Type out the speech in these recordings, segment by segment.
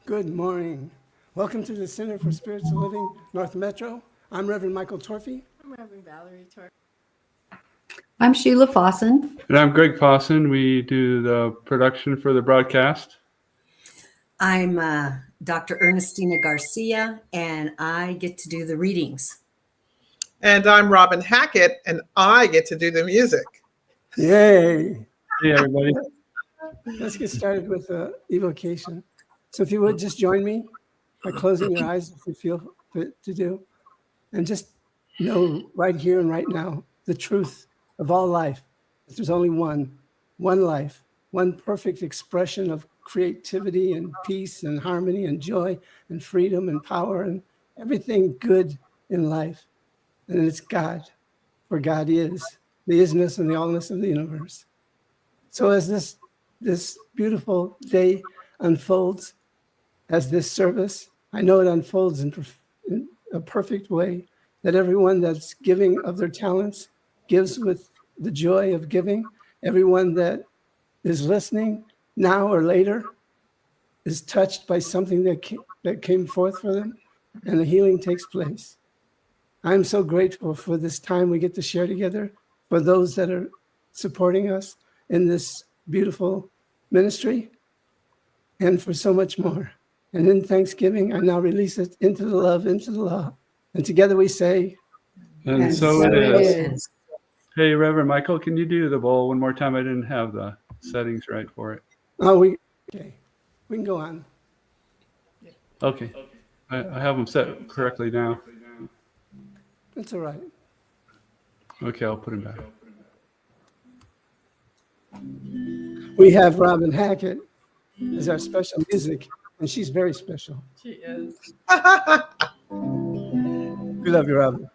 Good morning. Welcome to the Center for Spiritual Living, North Metro. I'm Reverend Michael Torphy. I'm Reverend Valerie Torphy. I'm Sheila Fawson. And I'm Greg Fawson. We do the production for the broadcast. I'm Dr. Ernestina Garcia, and I get to do the readings. And I'm Robin Hackett, and I get to do the music. Yay. Hey, everybody. Let's get started with evocation. So if you would just join me by closing your eyes if you feel fit to do, and just know right here and right now the truth of all life. There's only one life, one perfect expression of creativity and peace and harmony and joy and freedom and power and everything good in life. And it's God, for God is the isness and the allness of the universe. So as this beautiful day unfolds, as this service, I know it unfolds in a perfect way, that everyone that's giving of their talents gives with the joy of giving. Everyone that is listening now or later is touched by something that came forth for them, and the healing takes place. I'm so grateful for this time we get to share together, for those that are supporting us in this beautiful ministry, and for so much more. And in Thanksgiving, I now release it into the love, into the law. And together we say, And so it is. Hey, Reverend Michael, can you do the bowl one more time? I didn't have the settings right for it. okay, we can go on. Okay. I have them set correctly now. That's all right. Okay, I'll put them back. We have Robin Hackett as our special music, and she's very special. She is. We love you, Robin.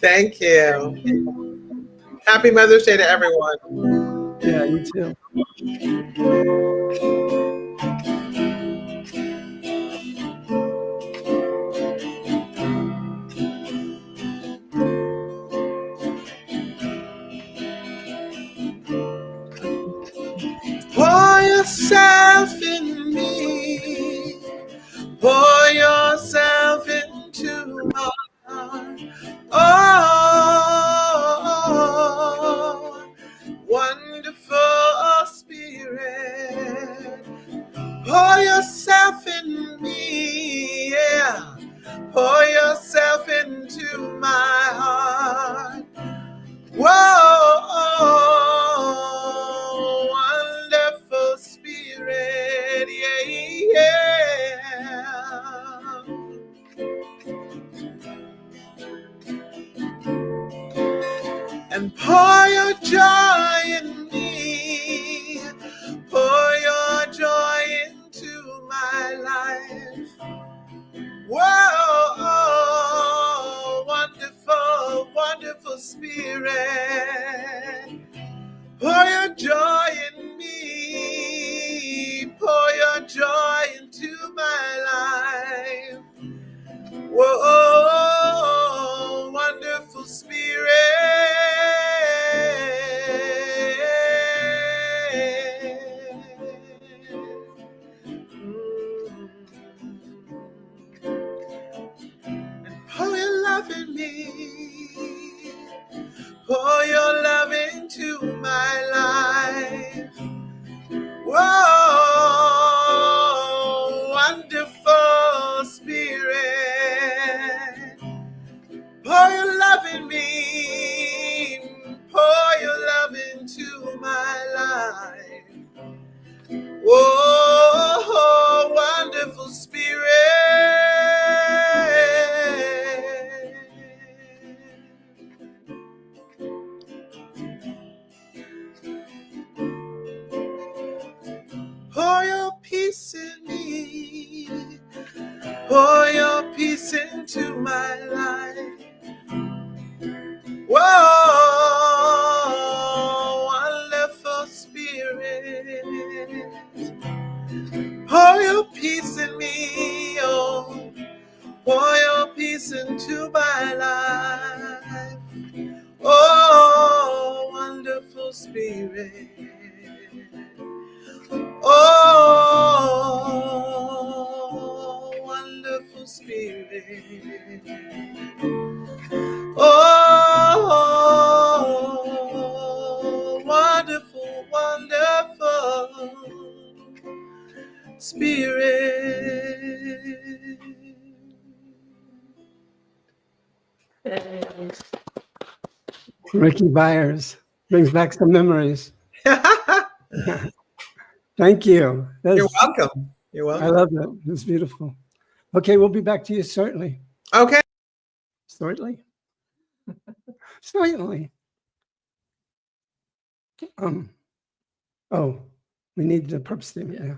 Thank you. Happy Mother's Day to everyone. Yeah, you too. Pour yourself in me. Pour yourself into my heart. Oh, wonderful Spirit. Pour yourself in me. Yeah. Pour yourself into my heart. Whoa, wonderful Spirit, yeah, yeah. And pour your joy in me, pour your joy into my life. Whoa, wonderful, wonderful Spirit. Pour your joy in me. Pour your joy into my life. Whoa, wonderful Spirit. Pour your love in me. Pour your love into my life. Whoa, wonderful Spirit. Pour your love in me. Pour your love into my life. Whoa, wonderful Spirit. Pour your peace in me. Pour your peace into my life. Whoa, wonderful Spirit. Pour your peace in me. Oh, pour your peace into my life. Oh, wonderful Spirit. Oh, Oh, wonderful, wonderful Spirit. Ricky Byers brings back some memories. Thank you. You're welcome. You're I welcome. love that. It's beautiful. Okay, we'll be back to you certainly. Okay. Certainly. Certainly. Oh, we need the purpose statement. Yeah.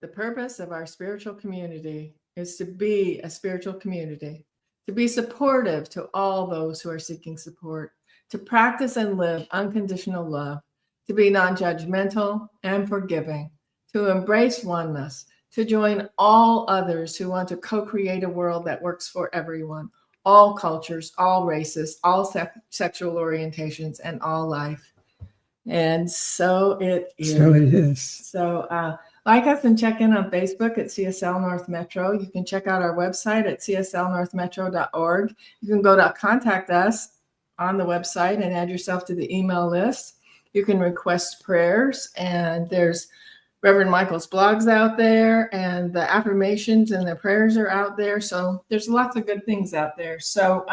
The purpose of our spiritual community is to be a spiritual community, to be supportive to all those who are seeking support, to practice and live unconditional love, to be non-judgmental and forgiving, to embrace oneness, to join all others who want to co-create a world that works for everyone, all cultures, all races, all sexual orientations, and all life. And so it is. So it is. So like us and check in on Facebook at CSL North Metro. You can check out our website at cslnorthmetro.org. You can go to contact us on the website and add yourself to the email list. You can request prayers, and there's Reverend Michael's blogs out there, and the affirmations and the prayers are out there. So there's lots of good things out there. So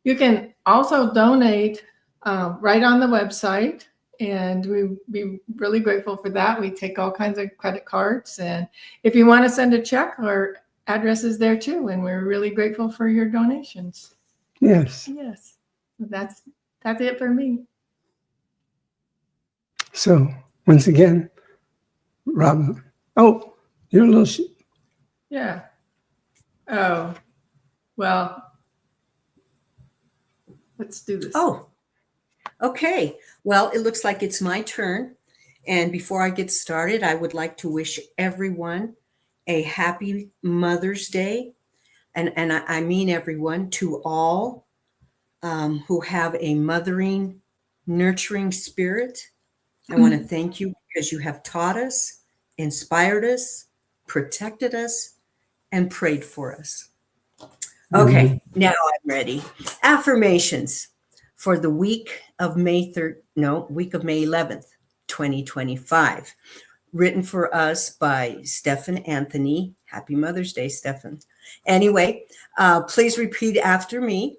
you can also donate right on the website, and we'd be really grateful for that. We take all kinds of credit cards, and if you want to send a check, our address is there too, and we're really grateful for your donations. Yes. Yes, that's it for me. So once again, Rob. Oh, you're a little. Yeah. Oh, well, let's do this. Oh, okay. Well, it looks like it's my turn. And before I get started, I would like to wish everyone a happy Mother's Day. And I mean everyone, to all who have a mothering, nurturing spirit. I want to thank you because you have taught us, inspired us, protected us, and prayed for us. Okay, now I'm ready. Affirmations for the week of May 11th, 2025. Written for us by Stephen Anthony. Happy Mother's Day, Stephen. Anyway, please repeat after me.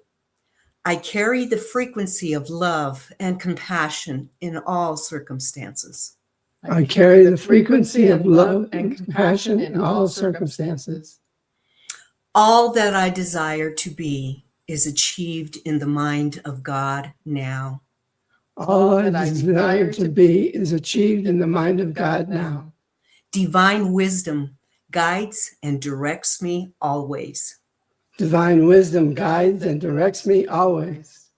I carry the frequency of love and compassion in all circumstances. I carry the frequency of love and compassion in all circumstances. All that I desire to be is achieved in the mind of God now. All I desire to be is achieved in the mind of God now. Divine wisdom guides and directs me always. Divine wisdom guides and directs me always.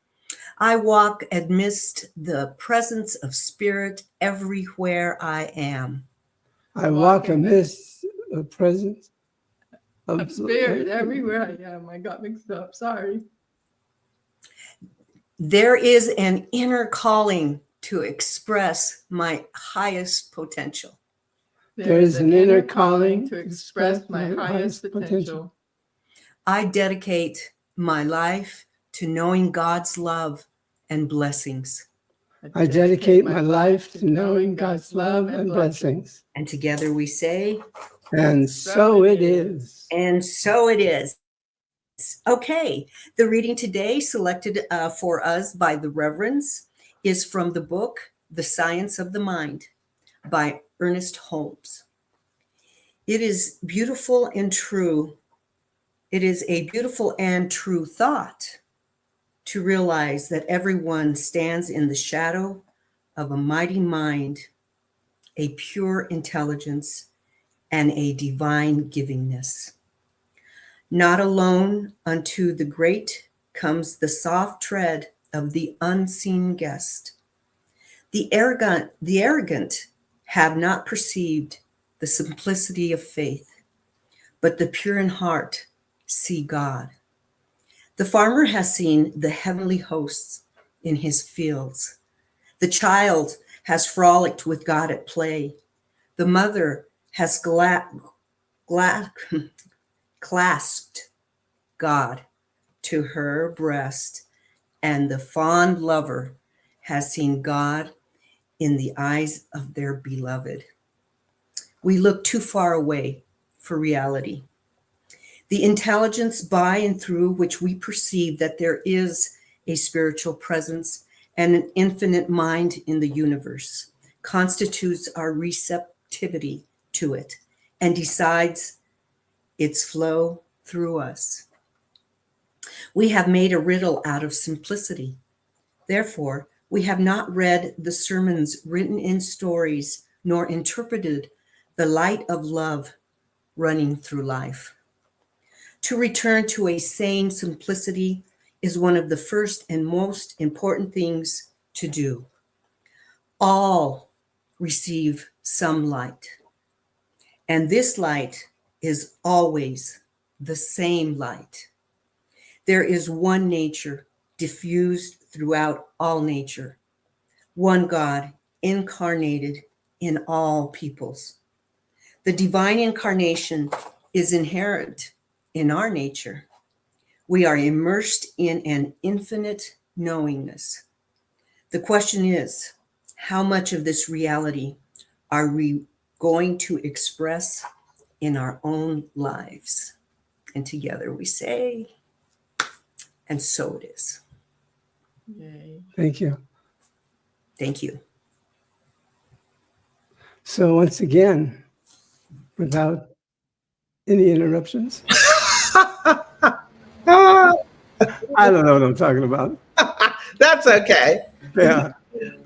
I walk amidst the presence of spirit everywhere I am. I walk amidst the presence of spirit everywhere I am. I got mixed up. Sorry. There is an inner calling to express my highest potential. There is an inner calling to express my highest potential. I dedicate my life to knowing God's love and blessings. I dedicate my life to knowing God's love and blessings. And together we say, and so it is. And so it is. Okay, the reading today selected for us by the Reverends is from the book, The Science of the Mind by Ernest Holmes. It is beautiful and true. It is a beautiful and true thought to realize that everyone stands in the shadow of a mighty mind, a pure intelligence, and a divine givingness. Not alone unto the great comes the soft tread of the unseen guest. The arrogant have not perceived the simplicity of faith, but the pure in heart see God. The farmer has seen the heavenly hosts in his fields. The child has frolicked with God at play. The mother has clasped God to her breast, and the fond lover has seen God in the eyes of their beloved. We look too far away for reality. The intelligence by and through which we perceive that there is a spiritual presence and an infinite mind in the universe constitutes our receptivity to it and decides its flow through us. We have made a riddle out of simplicity. Therefore, we have not read the sermons written in stories nor interpreted the light of love running through life. To return to a sane simplicity is one of the first and most important things to do. All receive some light, and this light is always the same light. There is one nature diffused throughout all nature, one God incarnated in all peoples. The divine incarnation is inherent in our nature. We are immersed in an infinite knowingness. The question is, how much of this reality are we going to express in our own lives? And together we say, and so it is. Yay. Thank you. Thank you. So once again, without any interruptions, I don't know what I'm talking about. That's okay. Yeah.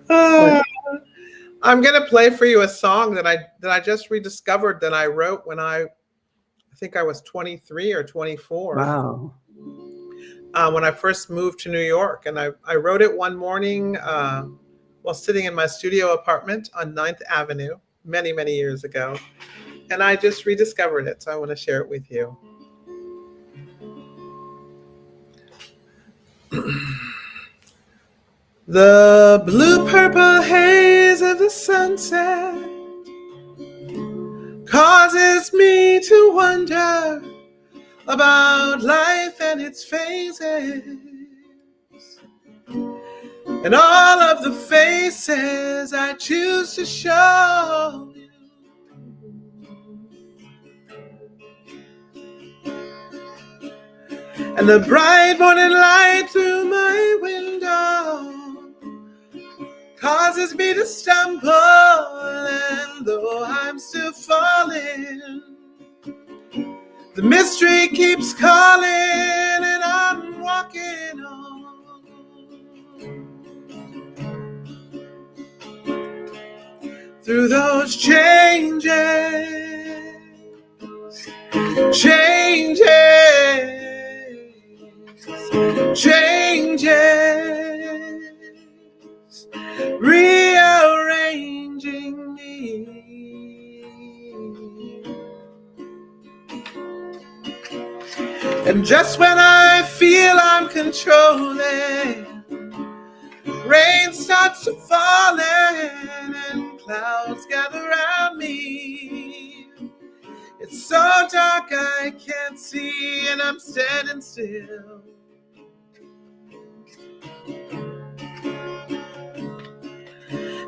I'm gonna play for you a song that I just rediscovered that I wrote when I think I was 23 or 24. Wow. When I first moved to New York, and I wrote it one morning while sitting in my studio apartment on 9th Avenue many, many years ago, and I just rediscovered it, so I want to share it with you. The blue-purple haze of the sunset causes me to wonder about life and its phases, and all of the faces I choose to show you. And the bright morning light through my window causes me to stumble, and though I'm still falling, the mystery keeps calling, and I'm walking on. Through those changes, rearranging me. And just when I feel I'm controlling, rain starts to fall and clouds gather around me. It's so dark I can't see, and I'm standing still.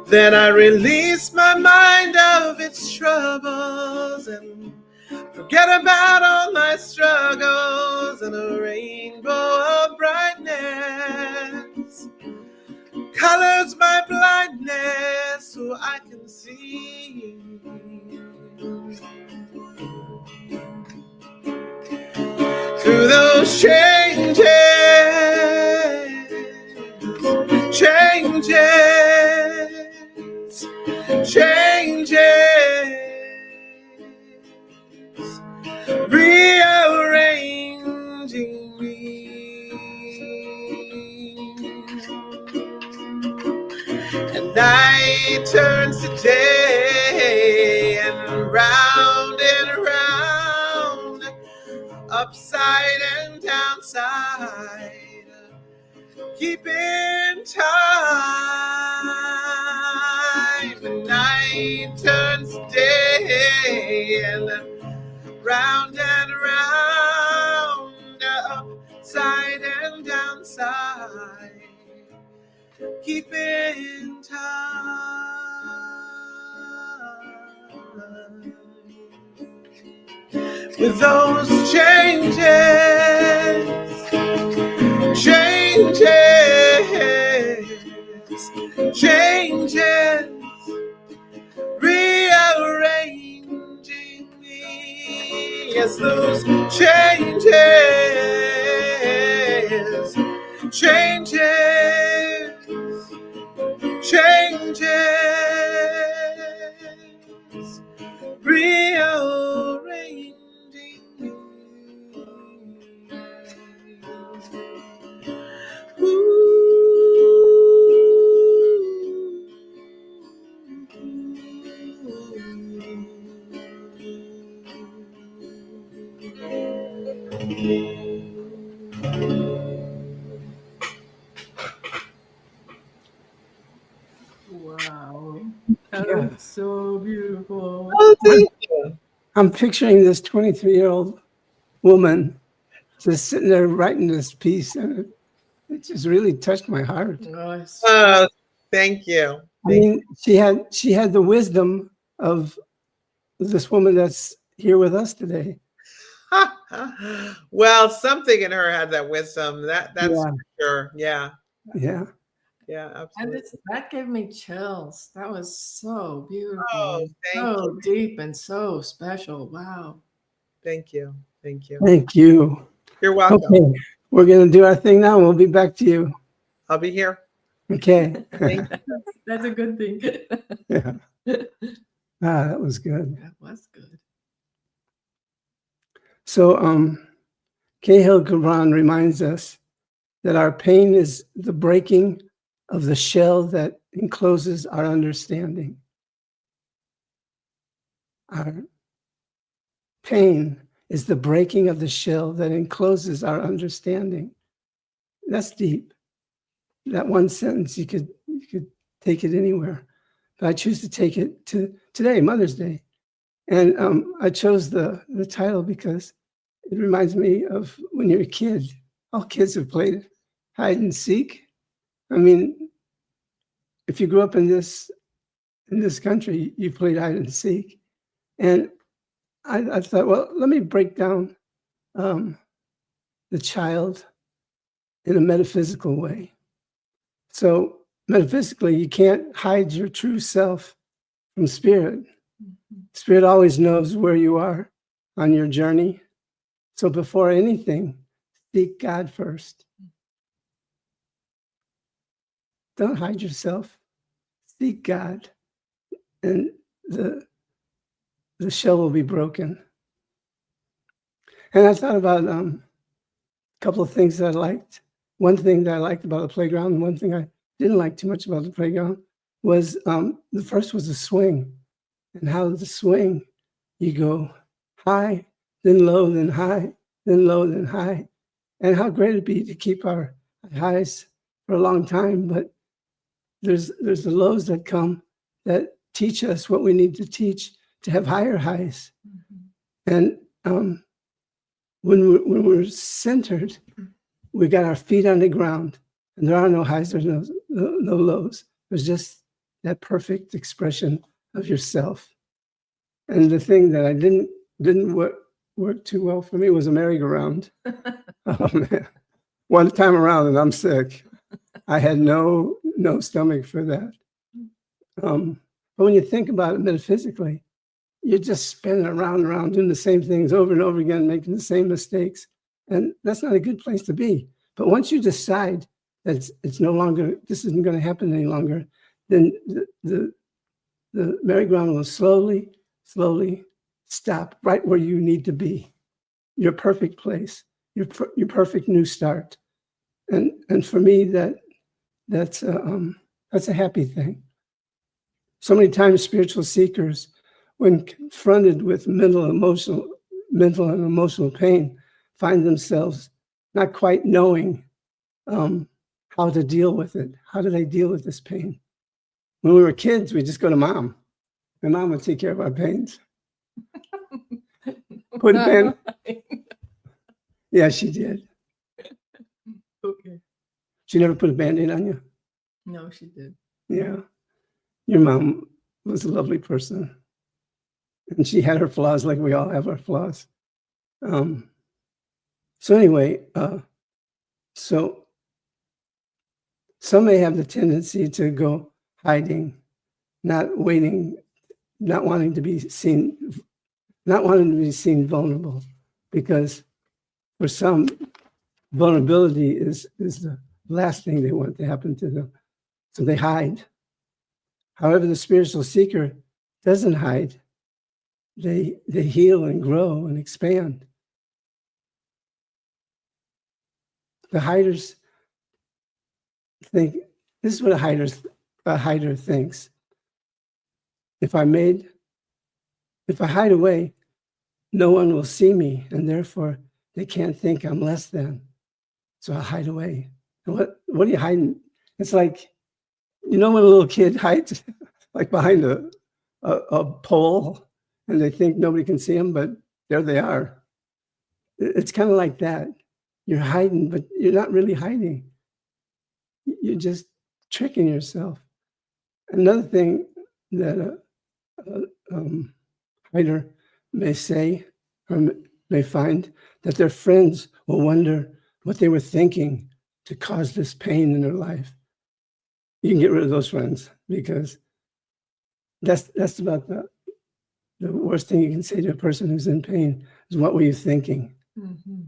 Then I release my mind of its troubles and forget about all my struggles, and a rainbow of brightness colors my blindness so I can see. Through those changes, rearranging me. And night turns to day, and round, upside and downside, keeping time. The night turns to day, and round and round. keep in time with those changes, changes, rearranging me. Yes, those changes, rearranging me. Wow. That Yeah. is so beautiful. Oh, thank you. I'm picturing this 23-year-old woman just sitting there writing this piece, and it just really touched my heart. Nice. Thank you. I mean, she had the wisdom of this woman that's here with us today. Well, something in her had that wisdom. That's Yeah. for sure. Yeah. Yeah. Yeah, And absolutely. that gave me chills. That was so beautiful. Oh, thank so you. deep and so special. Wow. Thank you. Thank you. Thank you. You're welcome. Okay, we're gonna do our thing now. We'll be back to you. I'll be here. Okay. Thank That's a good thing. Yeah. That was good. That was good. So, Cahill Gibran reminds us that our pain is the breaking of the shell that encloses our understanding. Our pain is the breaking of the shell that encloses our understanding. That's deep. That one sentence, you could take it anywhere. But I choose to take it to today, Mother's Day. And I chose the title because it reminds me of when you're a kid. All kids have played hide and seek. I mean, if you grew up in this country, you played hide and seek. And I thought, well, let me break down the child in a metaphysical way. So metaphysically, you can't hide your true self from spirit. Spirit always knows where you are on your journey. So before anything, seek God first. Don't hide yourself. Seek God, and the shell will be broken. And I thought about a couple of things that I liked. One thing that I liked about the playground, and one thing I didn't like too much about the playground was the first was the swing, and how the swing, you go high, then low, then high, then low, then high, and how great it'd be to keep our highs for a long time. But there's the lows that come that teach us what we need to teach to have higher highs. And when we're centered, we got our feet on the ground, and there are no highs, there's no lows. There's just that perfect expression of yourself. And the thing that I didn't work too well for me was a merry-go-round. Oh man, one time around and I'm sick. I had no stomach for that. But when you think about it metaphysically, you're just spinning around and around, doing the same things over and over again, making the same mistakes. And that's not a good place to be. But once you decide that it's no longer, this isn't going to happen any longer, then the merry-go-round will slowly stop right where you need to be. Your perfect place, your perfect new start. And for me, that's a happy thing. So many times spiritual seekers, when confronted with mental and emotional pain, find themselves not quite knowing how to deal with it. How do they deal with this pain? When we were kids, we just go to mom, and mom would take care of our pains. Put a band. Yeah, she did. Okay. She never put a Band-Aid on you? No, she did. Yeah. Your mom was a lovely person. And she had her flaws like we all have our flaws. So anyway, so some may have the tendency to go hiding, not waiting, not wanting to be seen vulnerable, because for some, vulnerability is the last thing they want to happen to them. So they hide. However, the spiritual seeker doesn't hide. They heal and grow and expand. The hiders think, this is what a hider thinks. If I hide away, no one will see me, and therefore they can't think I'm less than. So I'll hide away. And what are you hiding? It's like, you know when a little kid hides like behind a pole and they think nobody can see them, but there they are. It's kind of like that. You're hiding, but you're not really hiding. You're just tricking yourself. Another thing that a hider may say or may find, that their friends will wonder what they were thinking to cause this pain in their life. You can get rid of those friends, because that's about the worst thing you can say to a person who's in pain is, what were you thinking? Mm-hmm.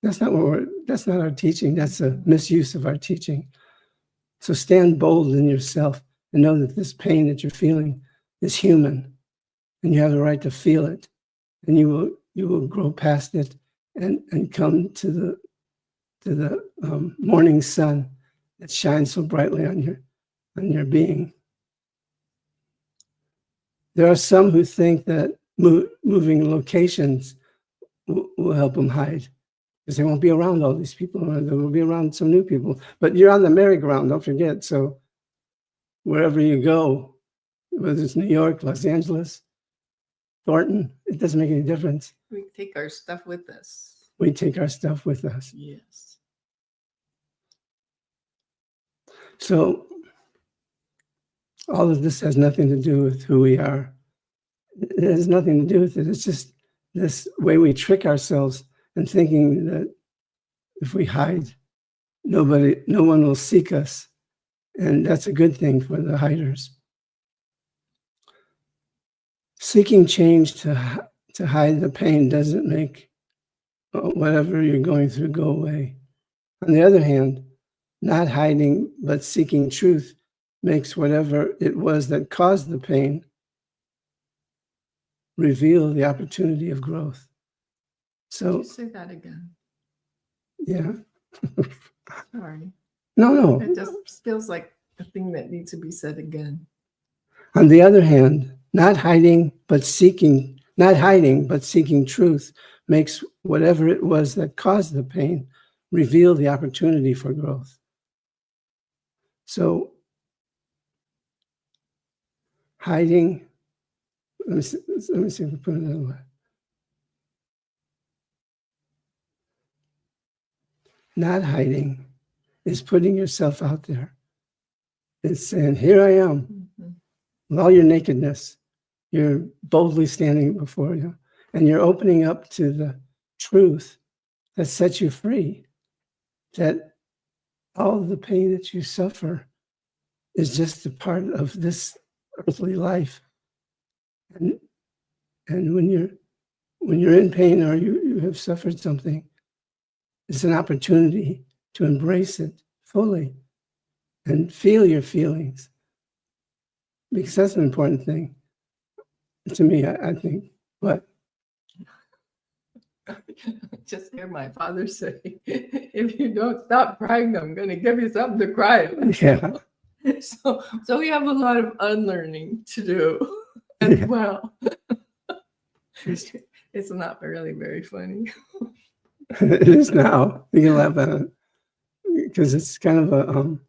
That's not our teaching. That's a misuse of our teaching. So stand bold in yourself and know that this pain that you're feeling is human, and you have the right to feel it, and you will grow past it and come to the morning sun that shines so brightly on your being. There are some who think that moving locations will help them hide, because they won't be around all these people, or they will be around some new people. But you're on the merry-go-round, don't forget. So wherever you go, whether it's New York, Los Angeles, Thornton, it doesn't make any difference. We take our stuff with us. We take our stuff with us. Yes. So all of this has nothing to do with who we are. It has nothing to do with it. It's just this way we trick ourselves and thinking that if we hide, no one will seek us. And that's a good thing for the hiders. Seeking change to hide the pain doesn't make whatever you're going through go away. On the other hand, not hiding but seeking truth makes whatever it was that caused the pain reveal the opportunity of growth. Can So, you say that again? yeah. Sorry. No. It just feels like a thing that needs to be said again. On the other hand, not hiding but seeking truth makes whatever it was that caused the pain reveal the opportunity for growth. So hiding, let me see if I put it another way. Not hiding is putting yourself out there. It's saying, here I am, Mm-hmm. with all your nakedness. You're boldly standing before you, and you're opening up to the truth that sets you free, that all the pain that you suffer is just a part of this earthly life. And when you're in pain or you have suffered something, it's an opportunity to embrace it fully and feel your feelings, because that's an important thing to me. I think. What? Just hear my father say, if you don't stop crying, I'm going to give you something to cry about. Yeah. So we have a lot of unlearning to do as well. It's not really very funny. It is now. You can laugh at it because it's kind of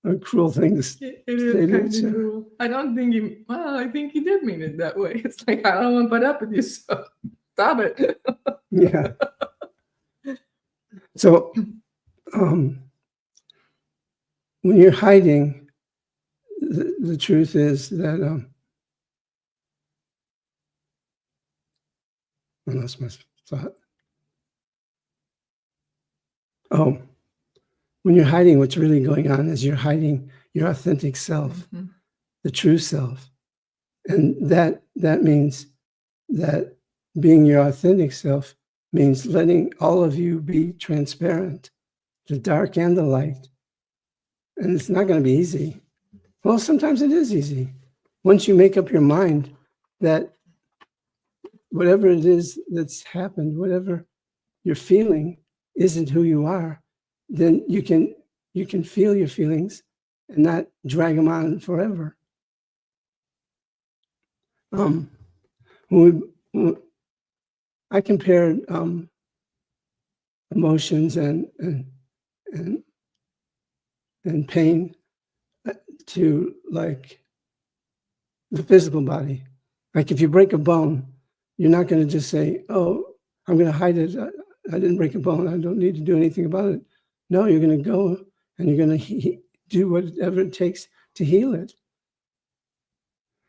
a cruel thing to say. It is kind of cruel. I don't think I think he did mean it that way. It's like, I don't want to put up with you, so stop it. Yeah. So when you're hiding, the truth is that I lost my thought. Oh, when you're hiding, what's really going on is you're hiding your authentic self, the true self. And that means that being your authentic self means letting all of you be transparent, the dark and the light. And it's not going to be easy. Well, sometimes it is easy. Once you make up your mind that whatever it is that's happened, whatever you're feeling isn't who you are, then you can feel your feelings and not drag them on forever. I compared emotions and pain to like the physical body. Like if you break a bone, you're not going to just say, "Oh, I'm going to hide it. I didn't break a bone. I don't need to do anything about it." No, you're going to go and you're going to do whatever it takes to heal it.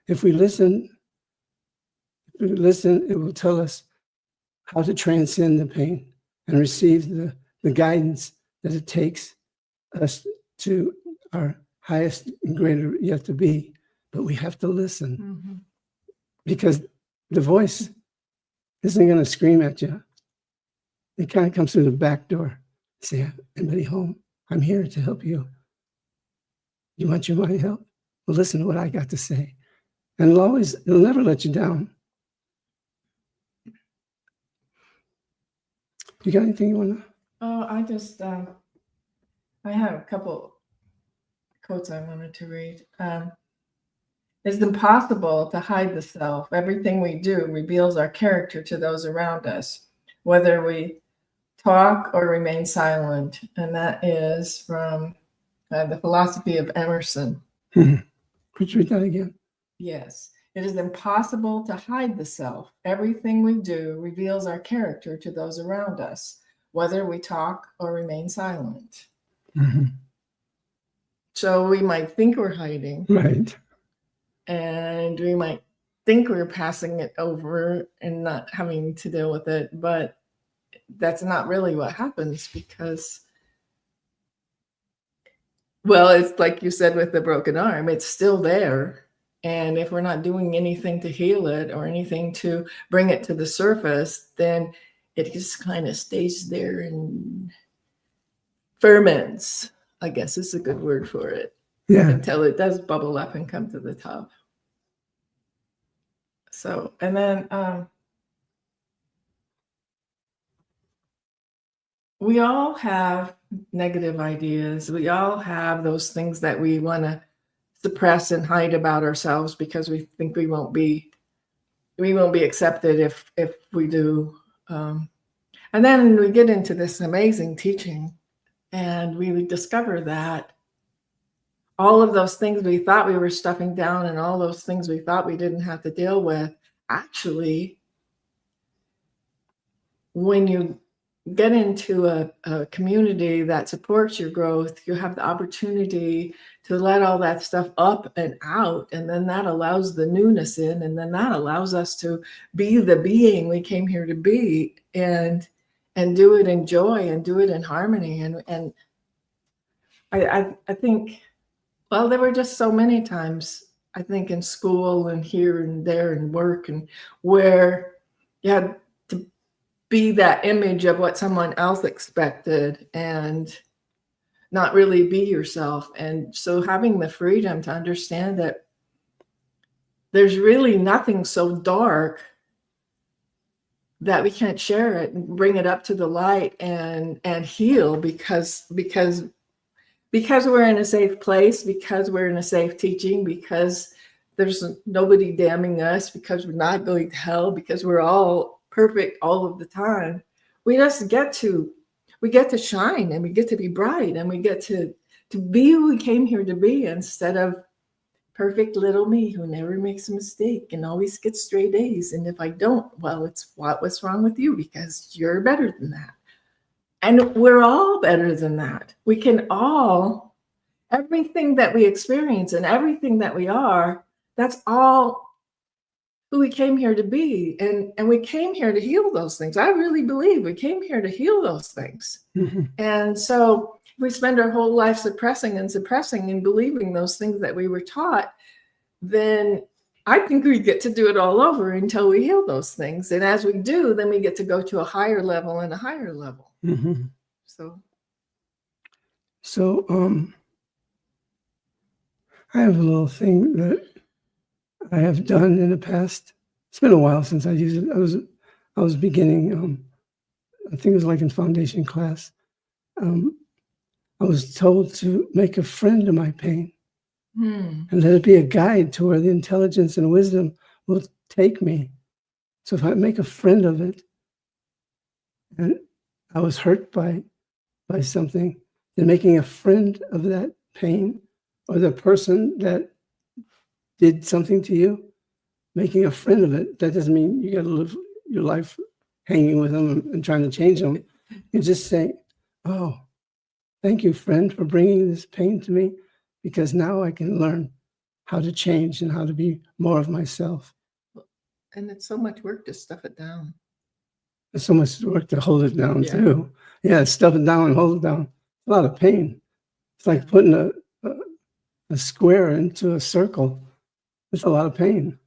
If we listen, it will tell us how to transcend the pain and receive the guidance that it takes us to our highest and greater yet to be. But we have to listen because the voice isn't going to scream at you. It kind of comes through the back door. Say, "Anybody home? I'm here to help you. You want my help? Well, listen to what I got to say." And it'll never let you down. You got anything you want to? Oh, I just, I have a couple quotes I wanted to read. It's impossible to hide the self. Everything we do reveals our character to those around us, whether we talk or remain silent. And that is from The Philosophy of Emerson. Could you read that again? Yes. It is impossible to hide the self. Everything we do reveals our character to those around us, whether we talk or remain silent. So we might think we're hiding. Right. And we might think we're passing it over and not having to deal with it, but that's not really what happens because, well, it's like you said with the broken arm, it's still there. And if we're not doing anything to heal it or anything to bring it to the surface, then it just kind of stays there and ferments, I guess is a good word for it. Yeah. Until it does bubble up and come to the top. So, and then we all have negative ideas. We all have those things that we want to suppress and hide about ourselves because we think we won't be accepted if we do. And then we get into this amazing teaching and we discover that all of those things we thought we were stuffing down and all those things we thought we didn't have to deal with, actually, when you get into a community that supports your growth, you have the opportunity to let all that stuff up and out. And then that allows the newness in, and then that allows us to be the being we came here to be and do it in joy and do it in harmony. And I think, well, there were just so many times, I think, in school and here and there and work and where you had to be that image of what someone else expected and not really be yourself. And so having the freedom to understand that there's really nothing so dark that we can't share it and bring it up to the light and heal because we're in a safe place, because we're in a safe teaching, because there's nobody damning us, because we're not going to hell, because we're all perfect all of the time. We just get to shine and we get to be bright and we get to be who we came here to be instead of perfect little me who never makes a mistake and always gets straight A's. And if I don't, well, it's what's wrong with you because you're better than that. And we're all better than that. We can all everything that we experience and everything that we are, that's all who we came here to be. And we came here to heal those things. I really believe we came here to heal those things. Mhm. And so if we spend our whole life suppressing and believing those things that we were taught, then I think we get to do it all over until we heal those things. And as we do, then we get to go to a higher level and a higher level. Mhm. So So, I have a little thing that I have done in the past. It's been a while since I used it. I was beginning, I think it was like in foundation class. I was told to make a friend of my pain and let it be a guide to where the intelligence and wisdom will take me. So if I make a friend of it, and I was hurt by something, then making a friend of that pain or the person that did something to you, making a friend of it, that doesn't mean you got to live your life hanging with them and trying to change them. You just say, oh, thank you, friend, for bringing this pain to me, because now I can learn how to change and how to be more of myself. and it's so much work to stuff it down. There's so much work to hold it down, Yeah. too. Yeah, stuff it down and hold it down. A lot of pain. It's like putting a square into a circle. It's a lot of pain.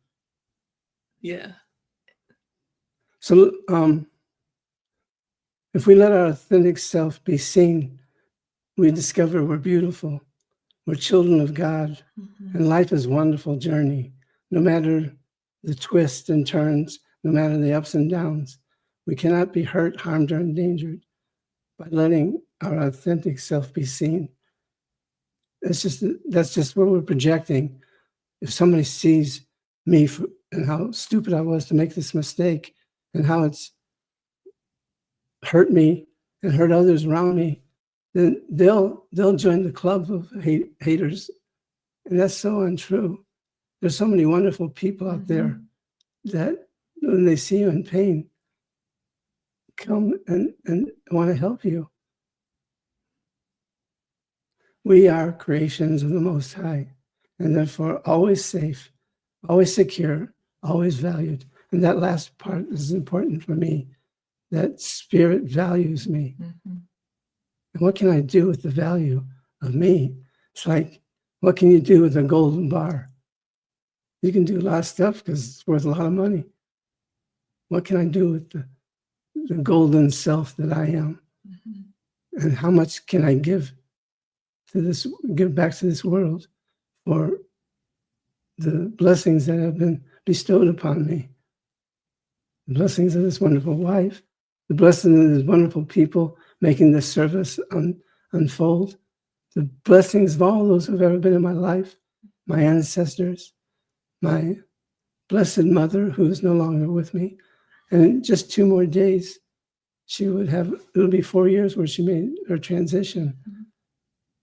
Yeah. So if we let our authentic self be seen, we discover we're beautiful. We're children of God, and life is a wonderful journey. No matter the twists and turns, no matter the ups and downs, we cannot be hurt, harmed, or endangered by letting our authentic self be seen. That's just what we're projecting. If somebody sees me and how stupid I was to make this mistake and how it's hurt me and hurt others around me, then they'll join the club of haters. And that's so untrue. There's so many wonderful people out there that when they see you in pain, come and want to help you. We are creations of the Most High, and therefore always safe, always secure, always valued. And that last part is important for me, that spirit values me. And what can I do with the value of me? It's like, what can you do with a golden bar? You can do a lot of stuff because it's worth a lot of money. What can I do with the golden self that I am? And how much can I give back to this world for the blessings that have been bestowed upon me? The blessings of this wonderful wife, the blessings of these wonderful people making this service unfold, the blessings of all those who've ever been in my life, my ancestors, my blessed mother who is no longer with me. And in just 2 more days, it'll be 4 years where she made her transition.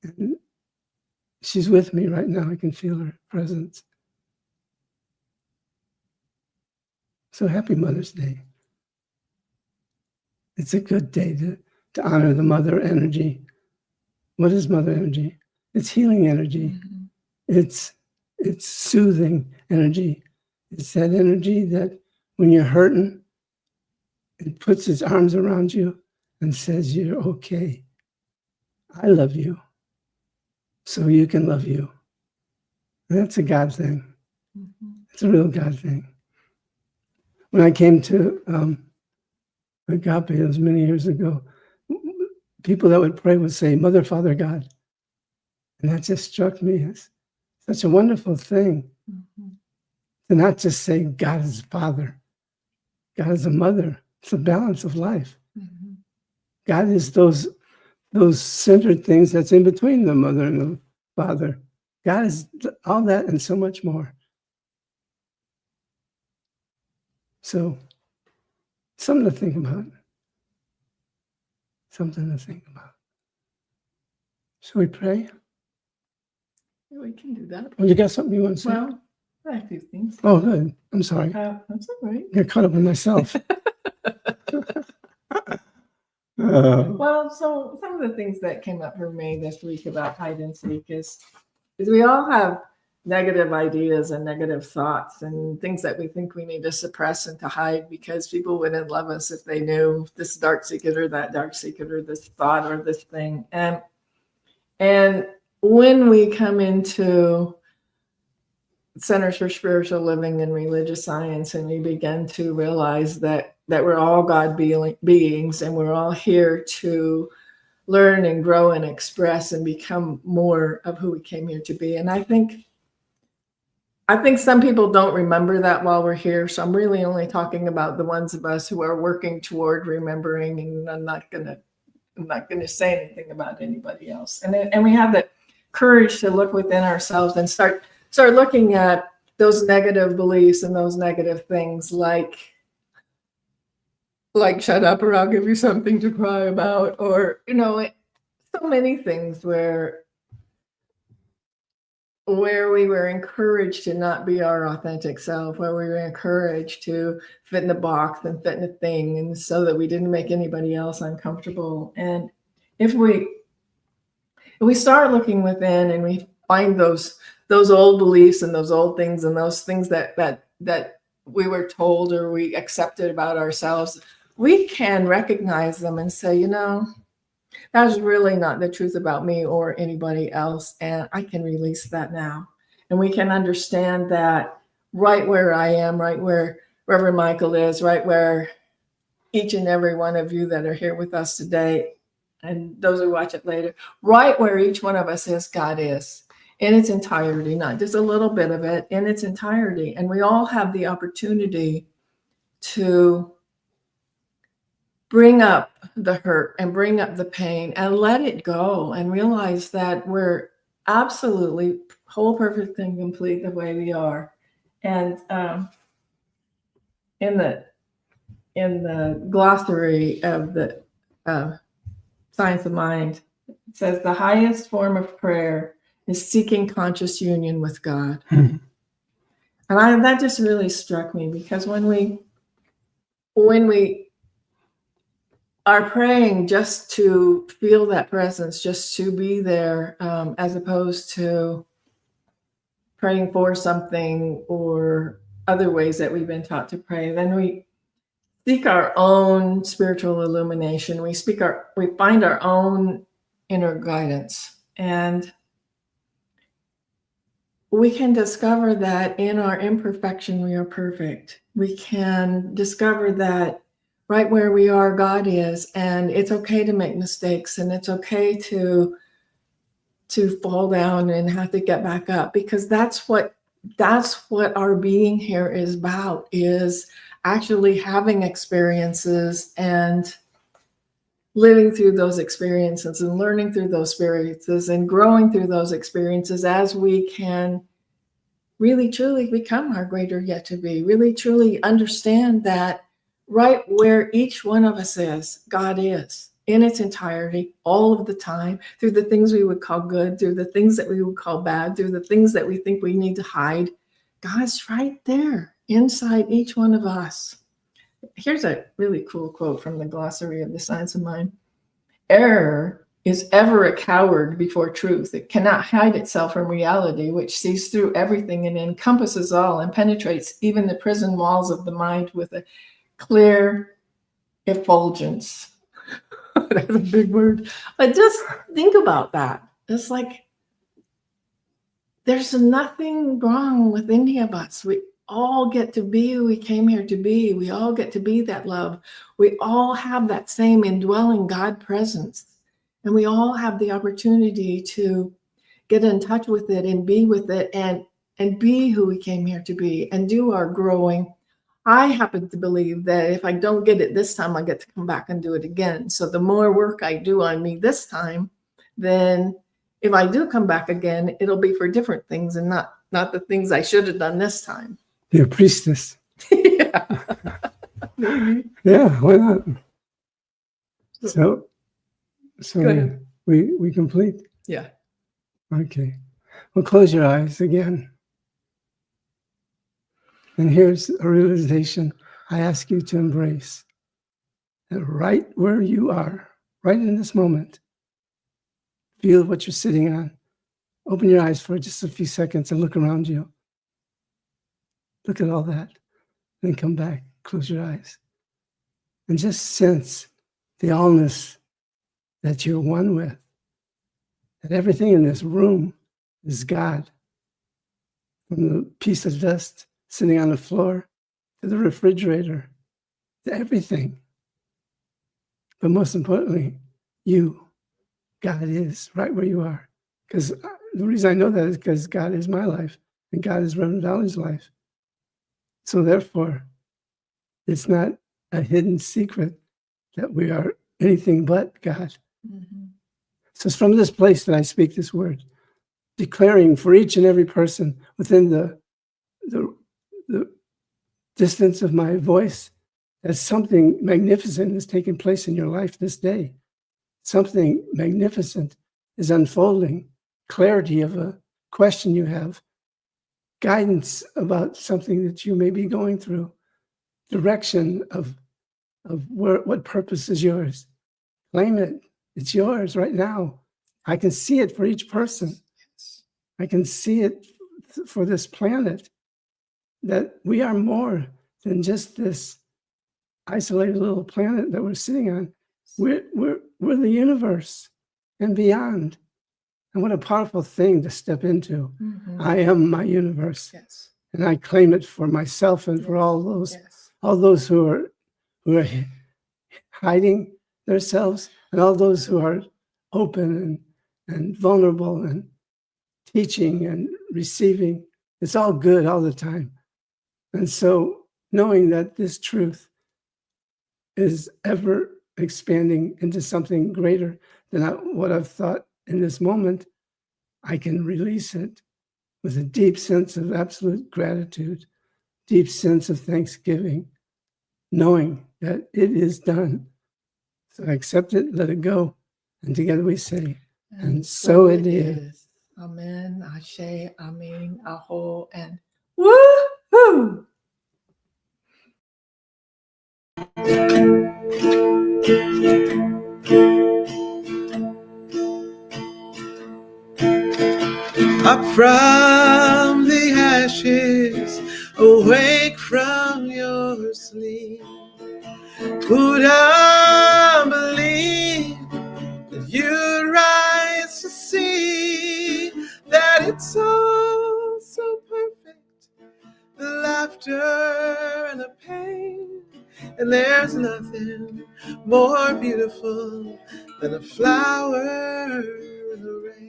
And she's with me right now. I can feel her presence. So happy Mother's Day. It's a good day to honor the mother energy. What is mother energy? It's healing energy. It's soothing energy. It's that energy that when you're hurting, it puts its arms around you and says, you're okay. I love you. So you can love you. And that's a God thing. It's a real God thing. When I came to Agape, it was many years ago, people that would pray would say, Mother, Father, God. And that just struck me as such a wonderful thing. To not just say God is Father. God is a mother. It's a balance of life. God is those centered things that's in between the mother and the father. God is all that and so much more. So, something to think about. Something to think about. Shall we pray? Yeah, we can do that. Oh, you got something you want to say? Well, I have a few things. Oh, good. I'm sorry. That's all right. I got caught up in myself. Well, so some of the things that came up for me this week about hide and seek is we all have negative ideas and negative thoughts and things that we think we need to suppress and to hide because people wouldn't love us if they knew this dark secret or that dark secret or this thought or this thing. And when we come into Centers for Spiritual Living and Religious Science, and we begin to realize that we're all God beings and we're all here to learn and grow and express and become more of who we came here to be. And I think some people don't remember that while we're here. So I'm really only talking about the ones of us who are working toward remembering, and I'm not gonna say anything about anybody else. And we have the courage to look within ourselves and start looking at those negative beliefs and those negative things like shut up or I'll give you something to cry about, or, so many things where we were encouraged to not be our authentic self, where we were encouraged to fit in a box and fit in a thing, and so that we didn't make anybody else uncomfortable. And if we start looking within and we find those old beliefs and those old things and those things that we were told or we accepted about ourselves, we can recognize them and say, that's really not the truth about me or anybody else. And I can release that now. And we can understand that right where I am, right where Reverend Michael is, right where each and every one of you that are here with us today, and those who watch it later, right where each one of us is, God is in its entirety, not just a little bit of it, in its entirety. And we all have the opportunity to bring up the hurt and bring up the pain and let it go and realize that we're absolutely whole, perfect, and complete the way we are. And in the glossary of the Science of Mind, it says the highest form of prayer is seeking conscious union with God. And that just really struck me, because when we are praying just to feel that presence, just to be there, as opposed to praying for something or other ways that we've been taught to pray, then we seek our own spiritual illumination. We find our own inner guidance, and we can discover that in our imperfection, we are perfect. We can discover that right where we are, God is, and it's okay to make mistakes, and it's okay to fall down and have to get back up, because that's what our being here is about, is actually having experiences and living through those experiences and learning through those experiences and growing through those experiences as we can really truly become our greater yet to be, really truly understand that right where each one of us is, God is in its entirety, all of the time, through the things we would call good, through the things that we would call bad, through the things that we think we need to hide. God's right there inside each one of us. Here's a really cool quote from the glossary of the Science of Mind. Error is ever a coward before truth. It cannot hide itself from reality, which sees through everything and encompasses all and penetrates even the prison walls of the mind with a clear effulgence. That's a big word. But just think about that. It's like there's nothing wrong with any of us. We all get to be who we came here to be. We all get to be that love. We all have that same indwelling God presence. And we all have the opportunity to get in touch with it and be with it and be who we came here to be and do our growing. I happen to believe that if I don't get it this time, I get to come back and do it again. So the more work I do on me this time, then if I do come back again, it'll be for different things and not the things I should have done this time. You're a priestess. Yeah. Maybe. Yeah, why not? So Go ahead. we complete. Yeah. Okay. Well, close your eyes again. And here's a realization I ask you to embrace. That right where you are, right in this moment. Feel what you're sitting on. Open your eyes for just a few seconds and look around you. Look at all that. Then come back, close your eyes. And just sense the allness that you're one with. That everything in this room is God. From the piece of dust sitting on the floor to the refrigerator, to everything. But most importantly, you, God is right where you are. Because the reason I know that is because God is my life and God is Reverend Dolly's life. So therefore, it's not a hidden secret that we are anything but God. Mm-hmm. So it's from this place that I speak this word, declaring for each and every person within the distance of my voice that something magnificent is taking place in your life this day. Something magnificent is unfolding. Clarity of a question you have, guidance about something that you may be going through, direction of what purpose is yours. Claim it. It's yours right now. I can see it for each person. I can see it for this planet, that we are more than just this isolated little planet that we're sitting on. We're the universe and beyond. And what a powerful thing to step into. Mm-hmm. I am my universe. Yes. And I claim it for myself and for all those who are hiding themselves, and all those who are open and vulnerable and teaching and receiving. It's all good all the time. And so knowing that this truth is ever expanding into something greater than what I've thought in this moment, I can release it with a deep sense of absolute gratitude, deep sense of thanksgiving, knowing that it is done. So I accept it, let it go, and together we say, and so it is. Amen, Ashe, Amen, Aho, and woo-hoo! Up from the ashes, awake from your sleep. Who'd have believed that you'd rise to see that it's all so perfect, the laughter and the pain, and there's nothing more beautiful than a flower in the rain.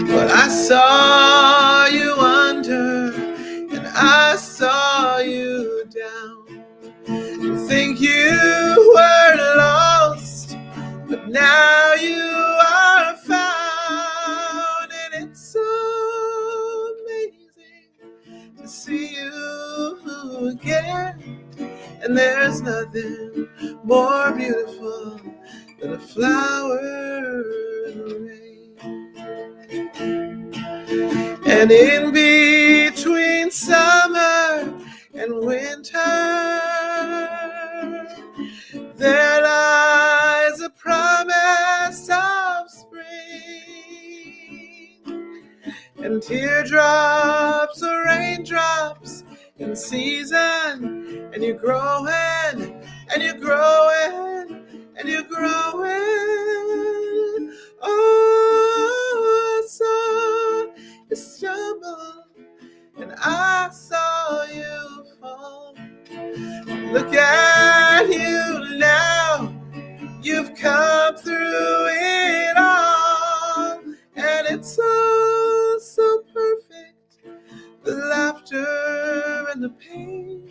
But I saw you under, and I saw you down. You think you were lost, but now you are found. And it's so amazing to see you again. And there's nothing more beautiful than a flower in the rain. And in between summer and winter, there lies a promise of spring. And teardrops are raindrops in season, and you're growing, and you're growing, and you're growing. Oh, I saw you stumble, and I saw you fall. Look at you now, you've come through it all, and it's all so perfect, the laughter and the pain,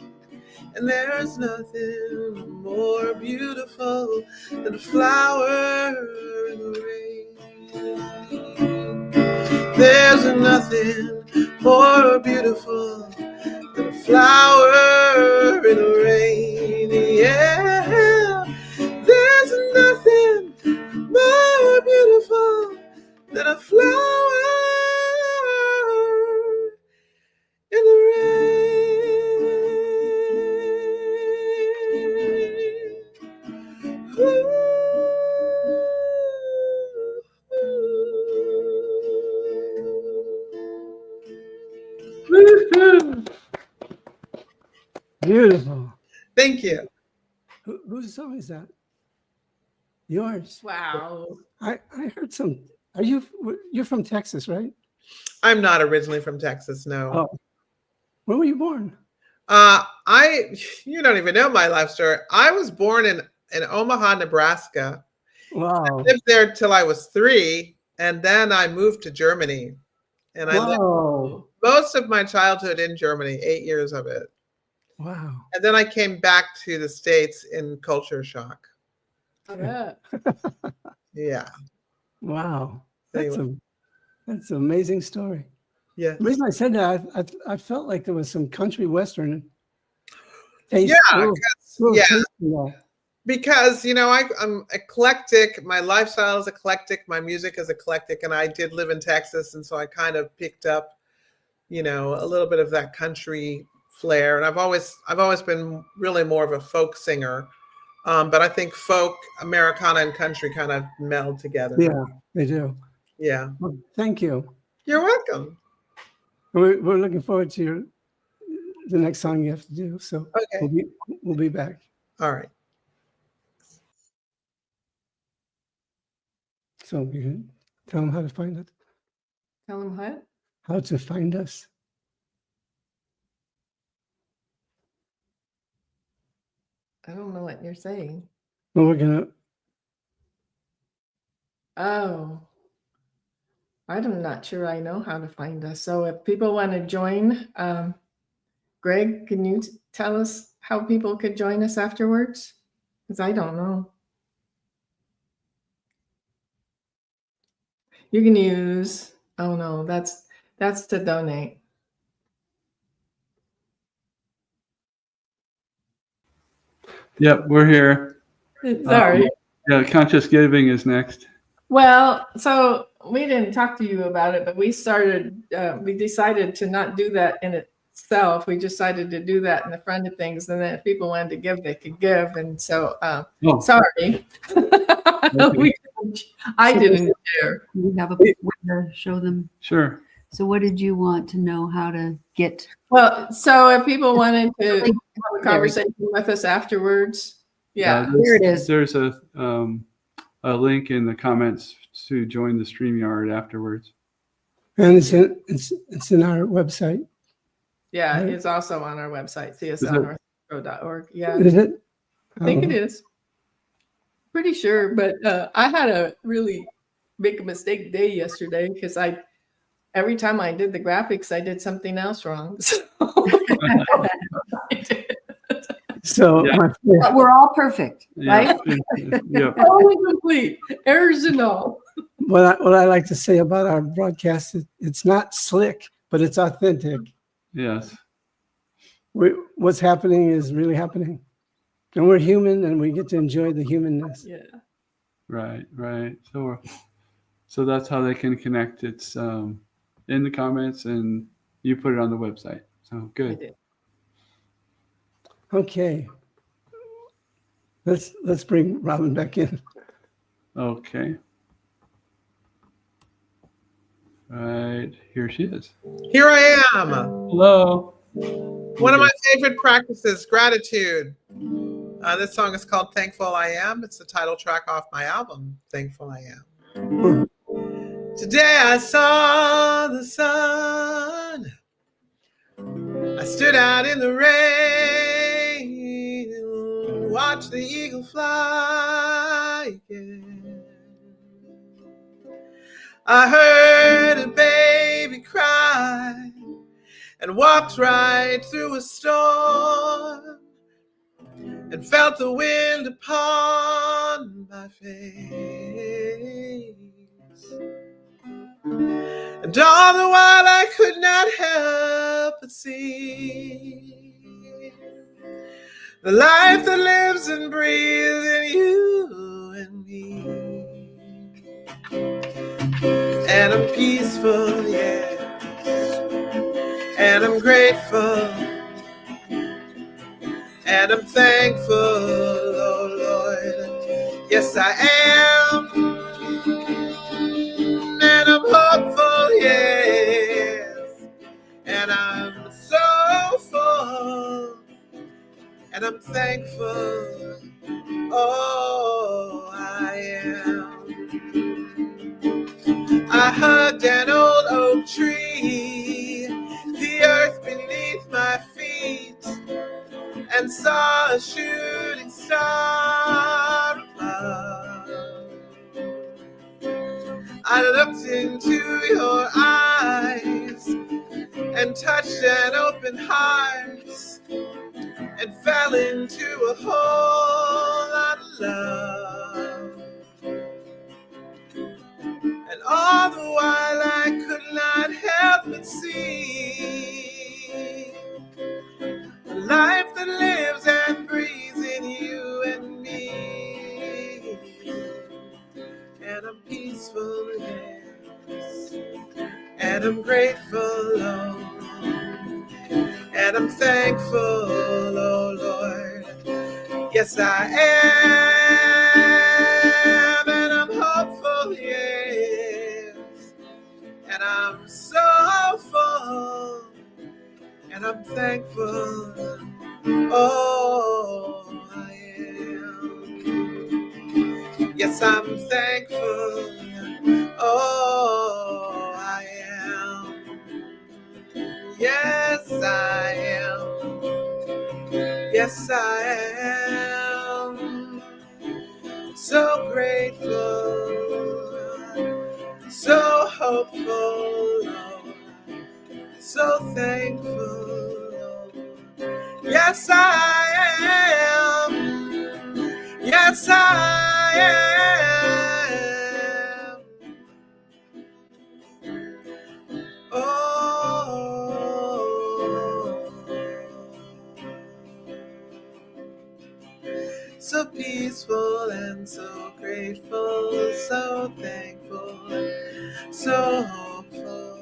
and there's nothing more beautiful than a flower in the rain. There's nothing more beautiful than a flower in the rain. Yeah, there's nothing more beautiful than a flower in the rain. Beautiful. Thank you. Whose song is that? Yours. Wow. I heard some. You're from Texas, right? I'm not originally from Texas, no. Oh, where were you born? You don't even know my life story. I was born in Omaha, Nebraska. Wow. Lived there till I was 3, and then I moved to Germany. And I lived Wow. most of my childhood in Germany, 8 years of it. Wow. And then I came back to the States in culture shock. Yeah. Yeah. Wow. That's Anyway. that's an amazing story. Yeah. The reason I said that, I felt like there was some country western taste. Yeah, little yeah. taste in that. Because, I'm eclectic. My lifestyle is eclectic. My music is eclectic. And I did live in Texas. And so I kind of picked up, a little bit of that country flair. And I've always been really more of a folk singer. But I think folk, Americana, and country kind of meld together. Yeah, they do. Yeah. Well, thank you. You're welcome. We're looking forward to the next song you have to do. So Okay. we'll be back. All right. So you can tell them how to find it. Tell them what? How to find us. I don't know what you're saying. Well, we're gonna. Oh, I'm not sure I know how to find us. So if people want to join, Greg, can you tell us how people could join us afterwards? Because I don't know. You can use, oh no, that's to donate. Yep, we're here. Sorry. Yeah, conscious giving is next. Well, so we didn't talk to you about it, but we decided to not do that in itself. We decided to do that in the front of things. And then if people wanted to give, they could give. And so, sorry. I didn't share. We have a way to show them. Sure. So what did you want to know how to get? Well, so if people wanted to have a conversation with us afterwards, yeah. Here it is. There's a link in the comments to join the StreamYard afterwards. And it's in our website. Yeah, Right. it's also on our website, cslnorthmetro.org. Yeah, Is it? I think it is. Pretty sure, but I had a really big mistake day yesterday because every time I did the graphics, I did something else wrong. So Yeah. But we're all perfect, right? Yep. Only complete errors and all. what I like to say about our broadcast, it's not slick, but it's authentic. Yes. What's happening is really happening. And we're human and we get to enjoy the humanness. Yeah. Right. So that's how they can connect. It's in the comments, and you put it on the website. So I good. did. Okay. Let's bring Robin back in. Okay. Right, here she is. Here I am. Hello. One of my favorite practices, gratitude. This song is called Thankful I Am. It's the title track off my album, Thankful I Am. Today I saw the sun. I stood out in the rain, watched the eagle fly again. I heard a baby cry and walked right through a storm and felt the wind upon my face. And all the while I could not help but see the life that lives and breathes in you and me. And I'm peaceful, yes, and I'm grateful, and I'm thankful, oh Lord. Yes, I am, and I'm hopeful, yes, and I'm and I'm thankful. Oh, I am. I hugged an old oak tree, the earth beneath my feet, and saw a shooting star above. I looked into your eyes and touched an open heart and fell into a whole lot of love. And all the while I could not help but see the life that lives and breathes in you and me. And I'm peaceful, yes, and I'm grateful, oh, and I'm thankful, oh Lord. Yes, I am, and I'm hopeful, yes, and I'm so full, and I'm thankful, oh, I am. Yes, I'm thankful, oh, I am. Yes, I am. Yes, I am. So grateful, so hopeful, so thankful. Yes, I am. Yes, I am. Oh, so peaceful and so grateful, so thankful, so hopeful,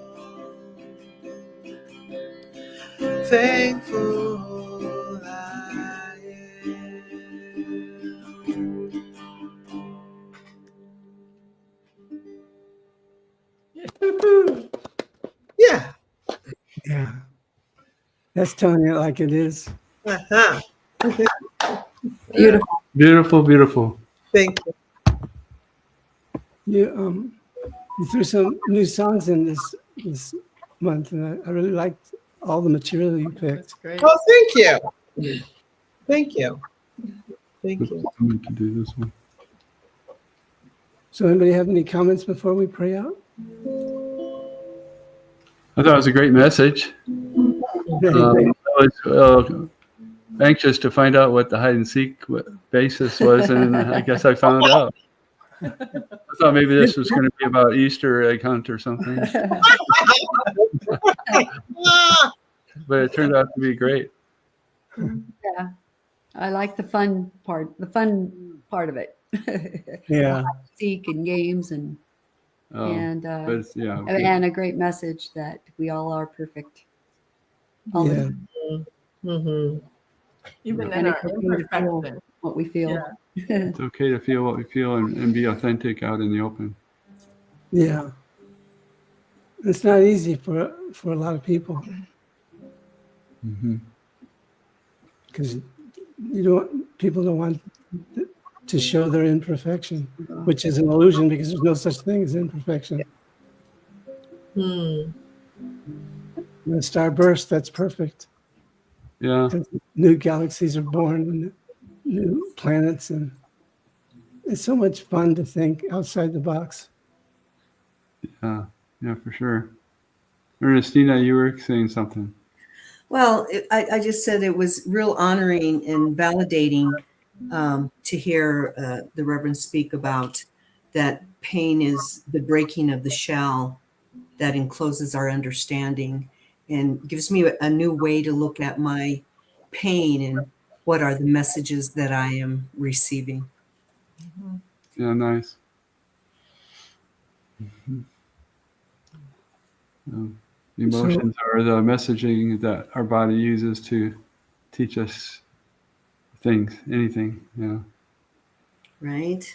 thankful I am. Yeah. Yeah. That's telling it like it is. Uh-huh. Beautiful. Beautiful, beautiful. Thank you. You threw some new songs in this month, and I really liked all the material you picked. That's great. Well, thank you. Thank you. Thank you. I'm going to do this one. So anybody have any comments before we pray out? I thought it was a great message. I was anxious to find out what the hide and seek basis was, and I guess I found out. I thought maybe this was going to be about Easter egg hunt or something, but it turned out to be great. Yeah. I like the fun part of it. Yeah. Seek and games and But it's, yeah, and a great message that we all are perfect. All the Yeah. time. Mm-hmm. Even in And our it's okay to feel imperfection. what we feel. Yeah. it's okay to feel what we feel and be authentic out in the open. Yeah. It's not easy for a lot of people Mm-hmm. because people don't want to show their imperfection, which is an illusion because there's no such thing as imperfection. Hmm. When a star bursts, that's perfect. Yeah, New galaxies are born and new planets, and it's so much fun to think outside the box. yeah, for sure. Ernestina, you were saying something. Well, I just said it was real honoring and validating to hear the Reverend speak about that pain is the breaking of the shell that encloses our understanding and gives me a new way to look at my pain and what are the messages that I am receiving. Yeah, nice. Mhm. Emotions are the messaging that our body uses to teach us things, anything. Yeah. Right.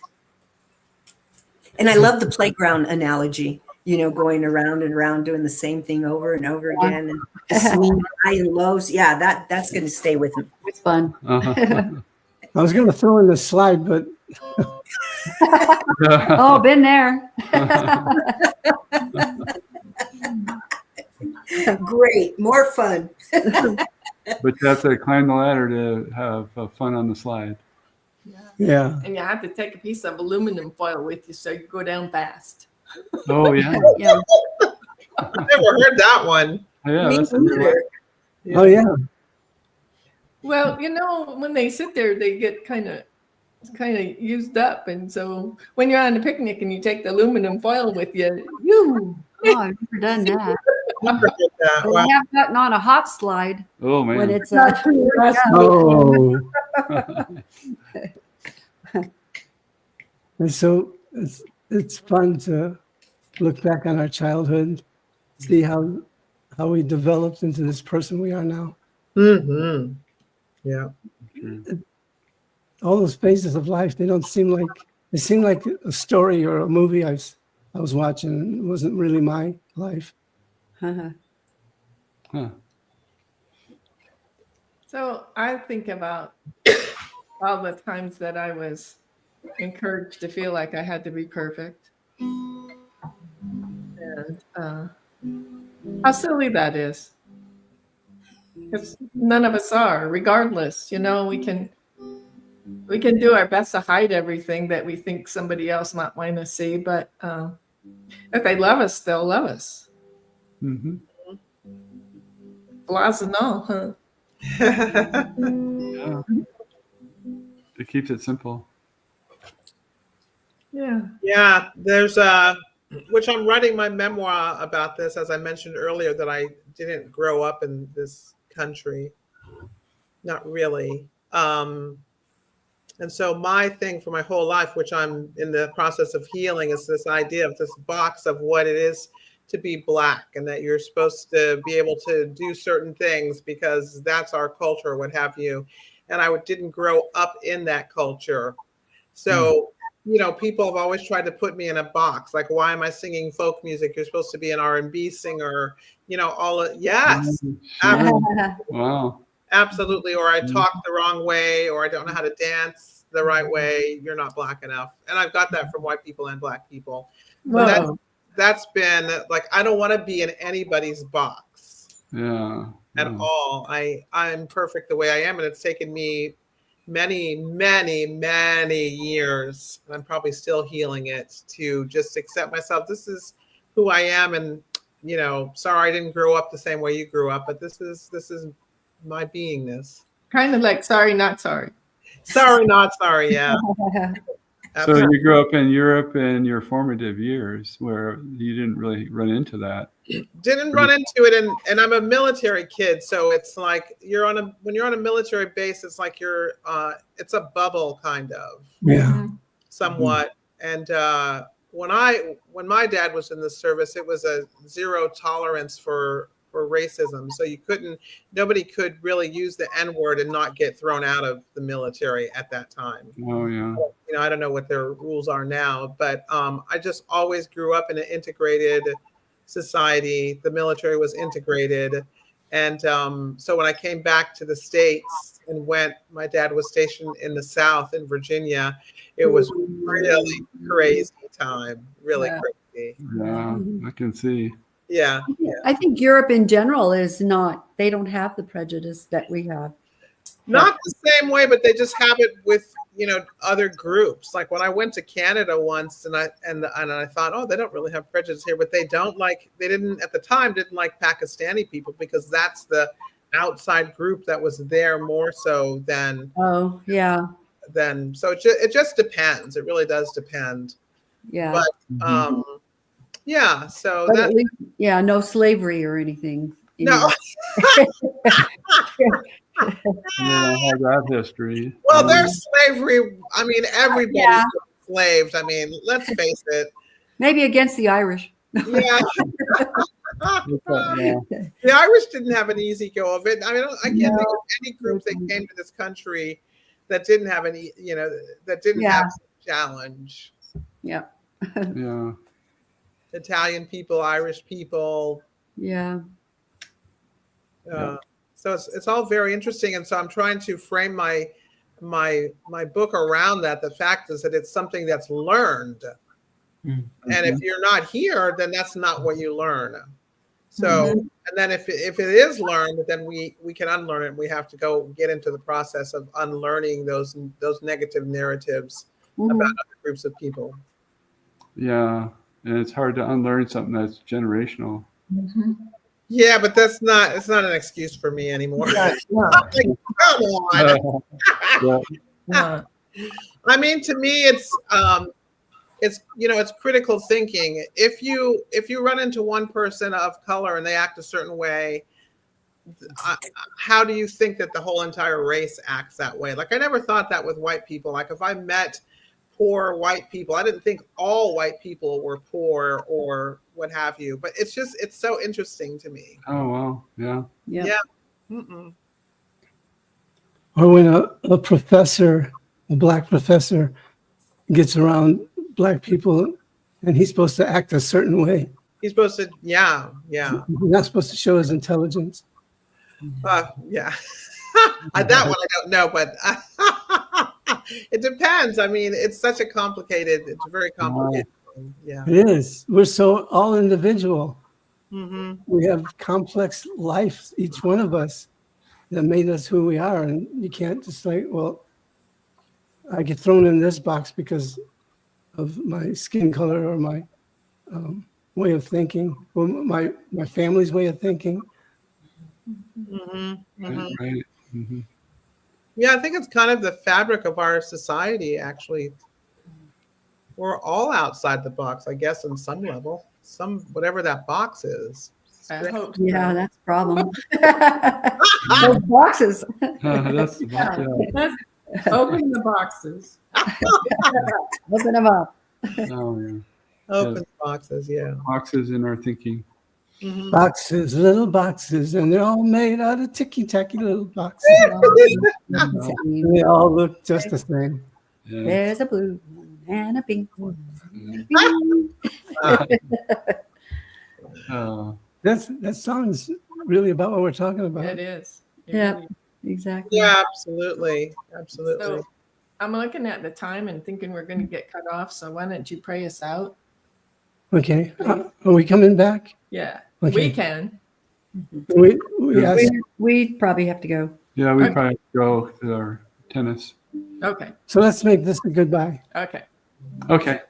And I love the playground analogy, going around and around doing the same thing over and over again and the swinging high and lows. Yeah, that's going to stay with It's fun. Uh-huh. I was going to throw in the slide, but Oh, been there. Great, more fun. But you have to climb the ladder to have fun on the slide. yeah. And you have to take a piece of aluminum foil with you so you go down fast. Oh yeah, Yeah. I've never heard that one. yeah. Me That's a new one. neither. Oh, yeah. Well, when they sit there, they get kind of used up, and so when you're on a picnic and you take the aluminum foil with you, Oh, I've never done that. Never heard that. But Wow. I have gotten on a hot slide Oh when man. it's Oh. And so it's fun to look back on our childhood, see how we developed into this person we are now. Mm-hmm. Yeah. All those phases of life, they seem like a story or a movie I was watching. It wasn't really my life. Huh. So I think about all the times that I was encouraged to feel like I had to be perfect, and how silly that is. Because none of us are, regardless. We can do our best to hide everything that we think somebody else might want to see, but if they love us, they'll love us. Mm-hmm. Flaws and all, huh? Yeah. It keeps it simple. Yeah. Yeah, there's which I'm writing my memoir about this, as I mentioned earlier, that I didn't grow up in this country. Not really. And so my thing for my whole life, which I'm in the process of healing, is this idea of this box of what it is to be Black, and that you're supposed to be able to do certain things because that's our culture, what have you. And I didn't grow up in that culture. So, people have always tried to put me in a box. Like, why am I singing folk music? You're supposed to be an R&B singer, yes, Wow. absolutely. Or I talk the wrong way, or I don't know how to dance the right way. You're not Black enough. And I've got that from white people and Black people. So that's been like, I don't want to be in anybody's box Yeah. at all. I'm perfect the way I am. And it's taken me many, many, many years, and I'm probably still healing it, to just accept myself. This is who I am. And, sorry, I didn't grow up the same way you grew up, but this is my beingness. Kind of like sorry, not sorry. Sorry, not sorry. Yeah. So you grew up in Europe in your formative years where you didn't really run into that. Didn't run into it, and I'm a military kid, so it's like when you're on a military base, it's like it's a bubble kind of. Yeah. Somewhat. And when my dad was in the service, it was a zero tolerance for racism. So nobody could really use the N-word and not get thrown out of the military at that time. Oh yeah. I don't know what their rules are now, but I just always grew up in an integrated society. The military was integrated. And so when I came back to the States and my dad was stationed in the South in Virginia, it was really crazy time, really crazy. Yeah, I can see. Yeah. I think Europe in general they don't have the prejudice that we have. Not the same way, but they just have it with, other groups. Like when I went to Canada once and I thought, oh, they don't really have prejudice here, but they didn't at the time like Pakistani people, because that's the outside group that was there more so than. Oh, yeah. So it just depends. It really does depend. Yeah. But yeah, so But at least, no slavery or anything. no. Yeah, I have that history. Well, there's slavery. I mean, everybody's enslaved. I mean, let's face it. Maybe against the Irish. Yeah. The Irish didn't have an easy go of it. I mean, I can't think of any group that came to this country that didn't have any, that didn't have some challenge. Yeah. Yeah. Italian people, Irish people. Yeah. So it's all very interesting. And so I'm trying to frame my book around that. The fact is that it's something that's learned. And if you're not here, then that's not what you learn. So, and then if it is learned, then we can unlearn it. We have to go get into the process of unlearning those negative narratives about other groups of people. Yeah, and it's hard to unlearn something that's generational. Yeah, but it's not an excuse for me anymore. Yeah. Like, come on. Yeah. I mean, to me, it's critical thinking. If you run into one person of color and they act a certain way, how do you think that the whole entire race acts that way? Like, I never thought that with white people. Like, if I met poor white people, I didn't think all white people were poor or what have you. But it's so interesting to me. Oh, wow. Yeah. Yeah. Mm-mm. Or when a professor, a black professor, gets around black people and he's supposed to act a certain way. He's supposed to, yeah. He's not supposed to show his intelligence. Yeah. That one I don't know, but it depends. I mean, it's a very complicated thing. Yeah. It is. We're so all individual. Mm-hmm. We have complex lives, each one of us, that made us who we are. And you can't just like, well, I get thrown in this box because of my skin color or my way of thinking, or my family's way of thinking. Mm-hmm. Mm-hmm. Right. Mm-hmm. Yeah, I think it's kind of the fabric of our society, actually. We're all outside the box, I guess, on some level. Whatever that box is. I hope so. Yeah, that's a problem. Those boxes. That's yeah. Open the boxes. Open them up. Oh, yeah. Open boxes, yeah. Boxes in our thinking. Mm-hmm. Boxes, little boxes, and they're all made out of ticky-tacky little boxes. They all look just the same. Yeah. There's a blue one and a pink one. That song's really about what we're talking about. It is. Yeah. Exactly. Yeah, absolutely. Absolutely. So I'm looking at the time and thinking we're going to get cut off. So why don't you pray us out? Okay. Are we coming back? Yeah, Okay. we can. We asked, We probably have to go. Yeah, we probably go to our tennis. Okay. so let's make this a goodbye. Okay. Okay.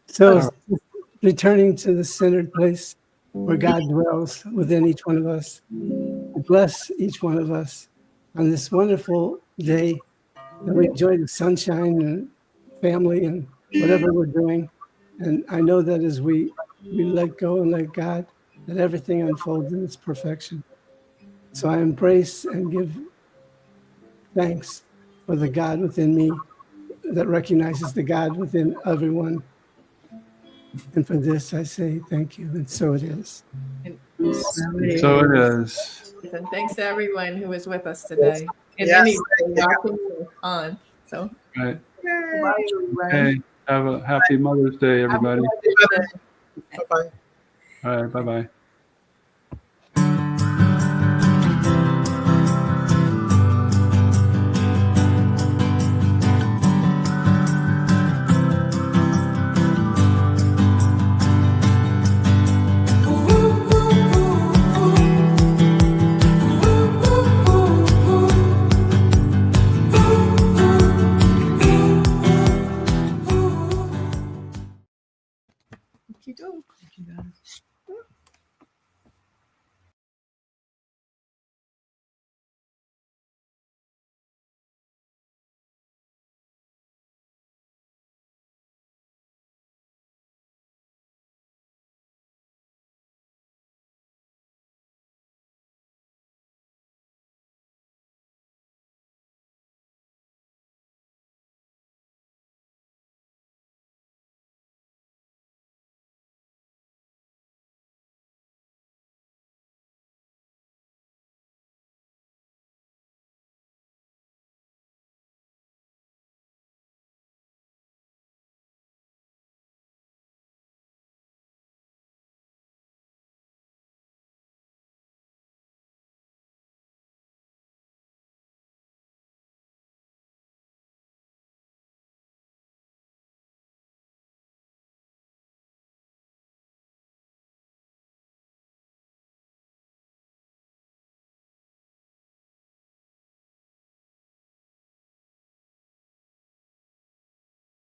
So returning to the centered place where God dwells within each one of us. Bless each one of us on this wonderful day that we enjoy the sunshine and family and whatever we're doing. And I know that as we let go and let God, that everything unfolds in its perfection. So I embrace and give thanks for the God within me that recognizes the God within everyone. And for this, I say thank you. And so it is. So it is. And thanks to everyone who was with us today. And Yes. anybody watching on. So Right. bye, everyone. Hey, have a happy Mother's Day, everybody. Bye-bye. All right. Bye-bye.